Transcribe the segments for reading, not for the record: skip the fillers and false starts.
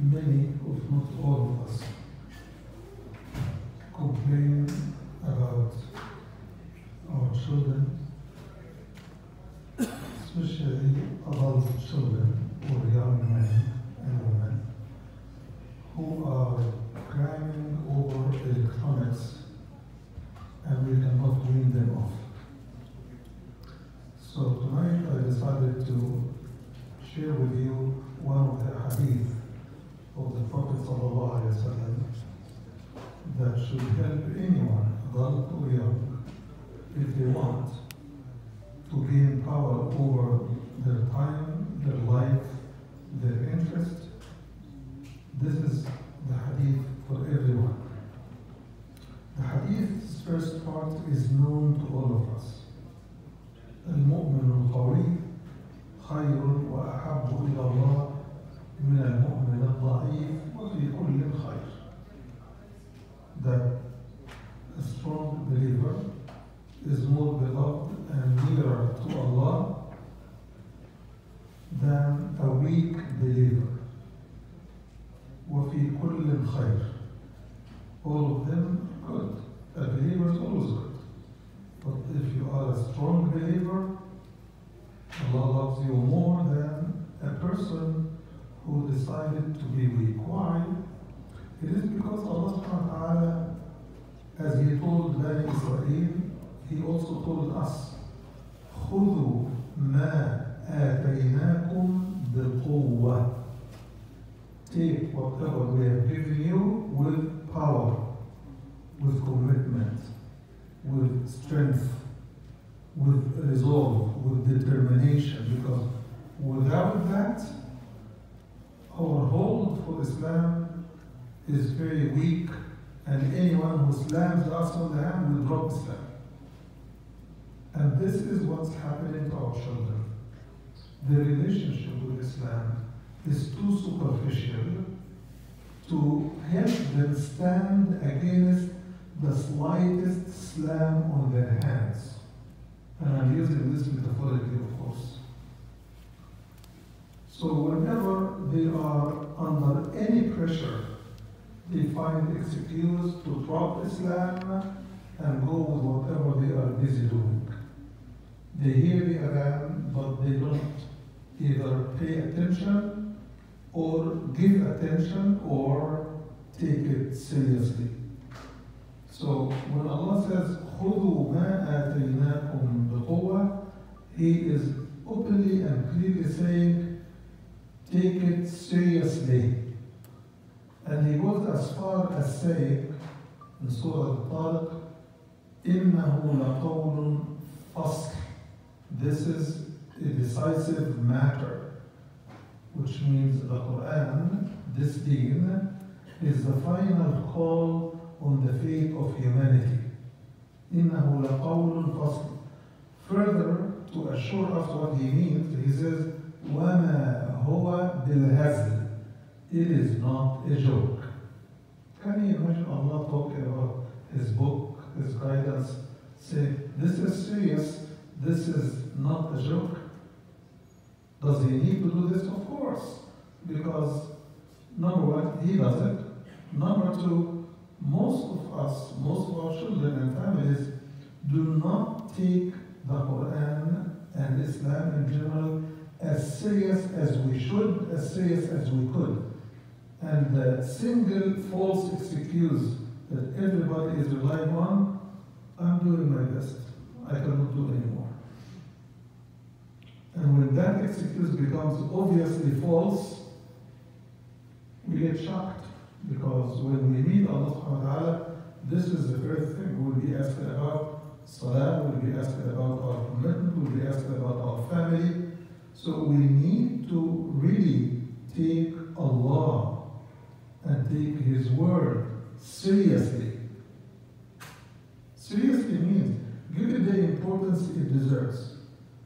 Many, if not all of us, complain about our children, especially adult children or young men and women who are crying over electronics and we cannot wean them off. So tonight I decided to share with you one of the hadeeth of the Prophet ﷺ that should help anyone, adult or young, if they want to gain power over their time, their life, their interest. This is the hadith for everyone. The hadith's first part is known to all of us. المؤمن القوي خير وأحب إلى الله من المؤمن الضعيف وفي كل خير. That a strong believer is more beloved and nearer to Allah than a weak believer. وفي كل خير. All of them good. A believer is always good. But if you are a strong believer, Allah loves you more than a person who decided to be weak. Why? It is because Allah subhanahu wa ta'ala, as He told Bani Israel, He also told us, خُذُوا مَا آتَيْنَاكُمْ بِقُوَّةٍ. Take whatever we have given you with power, with commitment, with strength, with resolve, with determination, because without that, our hold for Islam is very weak, and anyone who slams us on the hand will drop Islam. And this is what's happening to our children. Their relationship with Islam is too superficial to help them stand against the slightest slam on their hands. And I'm using this metaphorically, of course. So whenever they are under any pressure, they find excuse to drop Islam and go with whatever they are busy doing. They hear the adhan, but they don't either pay attention or give attention or take it seriously. So when Allah says, خُذُوا مَا آتَيْنَاكُمْ بِقُوَّةٍ, He is openly and clearly saying, take it seriously. And He goes as far as saying, in Surah Al-Tariq, إِنَّهُ لَقَوْلٌ فَصْلٌ. This is a decisive matter, which means the Quran, this deen, is the final call on the fate of humanity. إِنَّهُ لَقَوْلٌ فَصْلٌ. Further, to assure us what He means, He says, وَمَا هُوَ بِالْهَزْلِ. It is not a joke. Can you imagine Allah talking about His book, His guidance, saying, this is serious, this is not a joke? Does He need to do this? Of course. Because, number one, He does it. Number two, most of us, most of our children and families do not take the Quran and Islam in general as serious as we should, as serious as we could. And the single false excuse that everybody is relying on, I'm doing my best, I cannot do anymore. And when that excuse becomes obviously false, we get shocked. Because when we meet Allah subhanahu wa ta'ala, this is the first thing. We'll be asked about salah, we'll be asked about our commitment, we'll be asked about our family. So we need to really take Allah and take His word seriously. Seriously means give it the importance it deserves.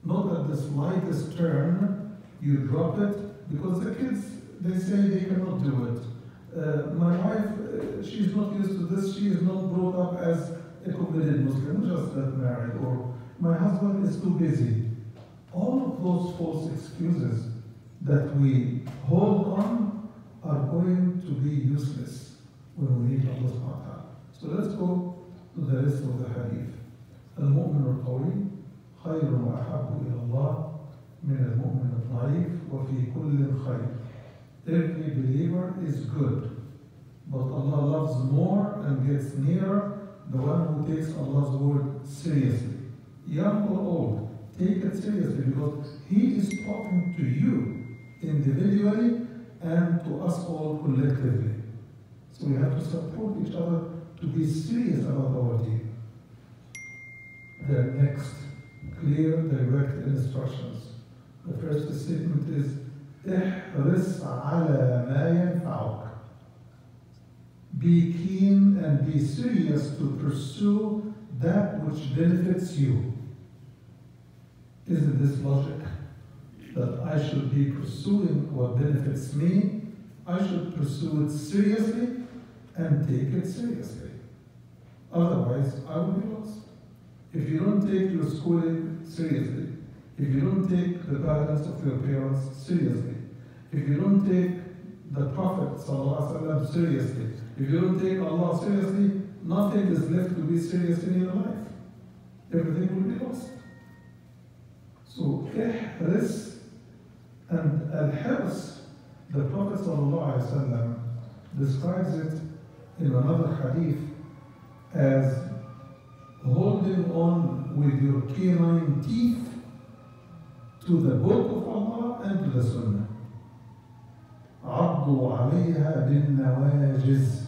Not at the slightest turn you drop it, because the kids, they say they cannot do it. My wife, she's not used to this, she is not brought up as a committed Muslim, just got married, or my husband is too busy. All of those false excuses that we hold on are going to be useless when we meet Allah subhanahu wa ta'ala. So let's go to the rest of the hadith. المؤمن القوي خير وأحب إلى الله من المؤمن الضعيف وفي كل خير. Every believer is good, but Allah loves more and gets nearer the one who takes Allah's word seriously. Young or old, take it seriously because He is talking to you individually and to us all collectively. So we have to support each other to be serious about our deen. The next, clear, direct instructions. The first statement is, احرص على ما ينفعك. Be keen and be serious to pursue that which benefits you. Isn't this logic? That I should be pursuing what benefits me, I should pursue it seriously and take it seriously. Otherwise, I will be lost. If you don't take your schooling seriously, if you don't take the guidance of your parents seriously, if you don't take the Prophet ﷺ seriously, if you don't take Allah seriously, nothing is left to be serious in your life. Everything will be lost. So, ihris and al-hirs, the Prophet ﷺ describes it in another hadith as holding on with your canine teeth to the book of Allah and to the Sunnah. عضوا عليها بالنواجذ.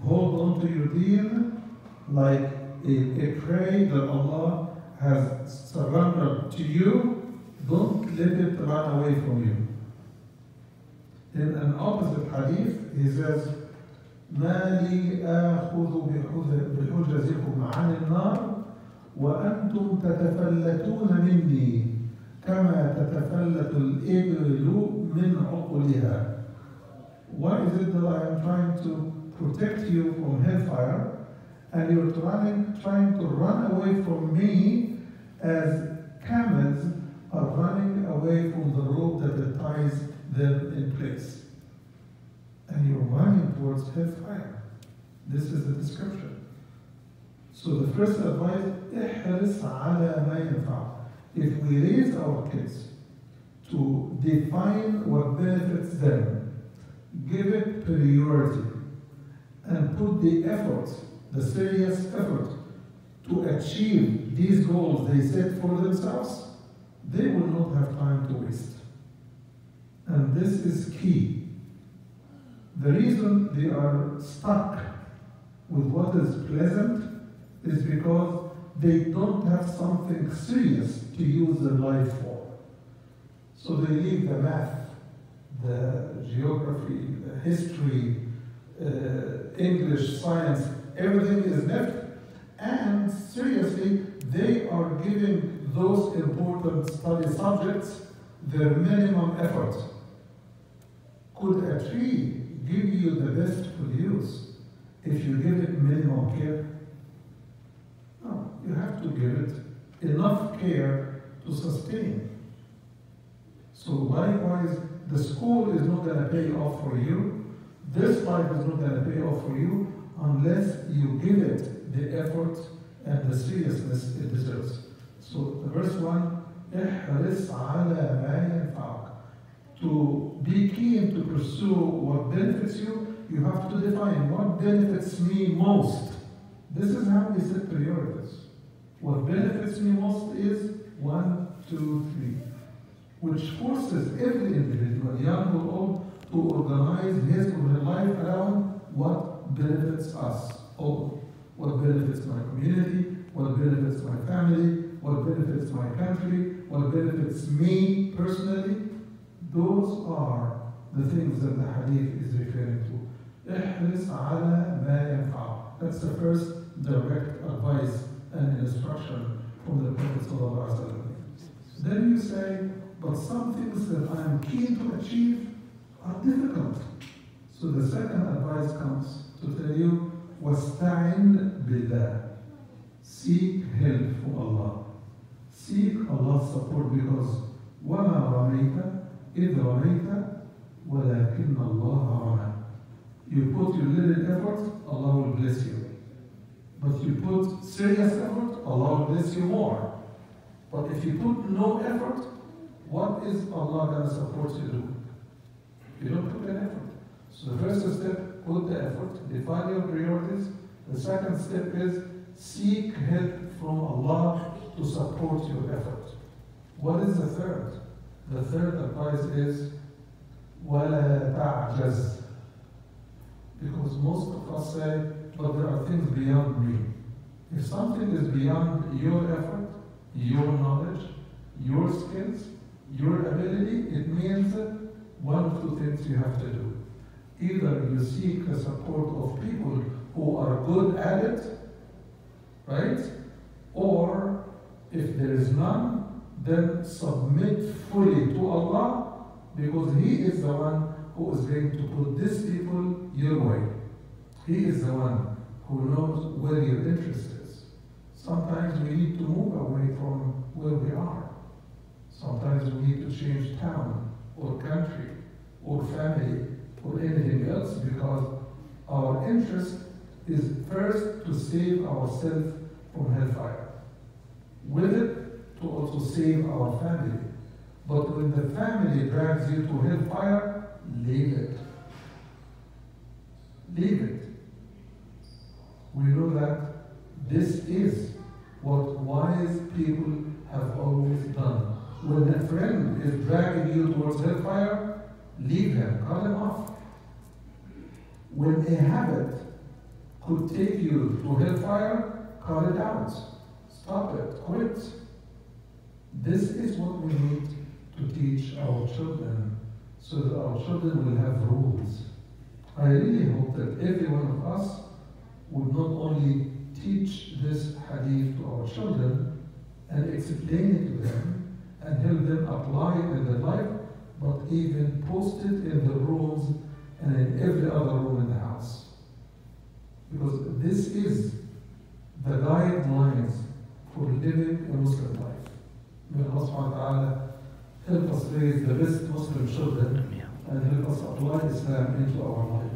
Hold on to your deen like a prey that Allah has surrendered to you. Don't let it run away from you. In an opposite hadith, he says, ما لي آخذ بحجزكم عن النار وأنتم تتفلتون مني كما تتفلت الإبل من عقلها. Why is it that I am trying to protect you from hellfire and you're trying to run away from me as camels are running away from the rope that ties them in place? And you're running towards hellfire. This is the description. So the first advice, احرص على ما ينفع. If we raise our kids to define what benefits them, give it priority, and put the effort, the serious effort, to achieve these goals they set for themselves, they will not have time to waste. And this is key. The reason they are stuck with what is pleasant is because they don't have something serious to use their life for. So they leave the math, the geography, the history, English, science, everything is left, and seriously, they are giving those important study subjects their minimum effort. Could a tree give you the best produce if you give it minimum care? No, you have to give it enough care to sustain. So likewise, the school is not going to pay off for you. This life is not going to pay off for you unless you give it the effort and the seriousness it deserves. So the verse 1, احرص على ما ينفعك. To be keen to pursue what benefits you, you have to define what benefits me most. This is how we set priorities. What benefits me most is 1, 2, 3, which forces every individual, young or old, to organize his or her life around what benefits us all. What benefits my community, what benefits my family, what benefits my country, what benefits me personally. Those are the things that the hadith is referring to. احرص على ما ينفع. That's the first direct advice and instruction from the Prophet ﷺ. Then you say, but some things that I am keen to achieve are difficult. So the second advice comes to tell you, وَاسْتَعِنْ بِاللَّهِ. Seek help from Allah. Seek Allah's support because وَمَا رَمَيْتَ إِذْ رَمَيْتَ وَلَكِنَّ اللَّهَ رَمَى. You put your little effort, Allah will bless you. But you put serious effort, Allah will bless you more. But if you put no effort, what is Allah going to support you to do? You don't put an effort. So the first step, put the effort, define your priorities. The second step is seek help from Allah to support your effort. What is the third? The third advice is وَلَا تَعْجَزْ. Because most of us say, but there are things beyond me. If something is beyond your effort, your knowledge, your skills, your ability, it means one of two things you have to do. Either you seek the support of people who are good at it, right? Or if there is none, then submit fully to Allah, because He is the one who is going to put these people your way. He is the one who knows where your interest is. Sometimes we need to move away from where we are. Sometimes we need to change town or country or family or anything else, because our interest is first to save ourselves from hellfire. With it, to also save our family. But when the family drags you to hellfire, leave it. Leave it. We know that this is what wise people have always done. When a friend is dragging you towards hellfire, leave him, cut him off. When a habit could take you to hellfire, cut it out. Stop it, quit. This is what we need to teach our children, so that our children will have rules. I really hope that every one of us would not only teach this hadith to our children and explain it to them and help them apply it in their life, but even post it in the rooms and in every other room in the house. Because this is the guidelines for living a Muslim life. May Allah subhanahu wa ta'ala help us raise the best Muslim children and help us apply Islam into our life.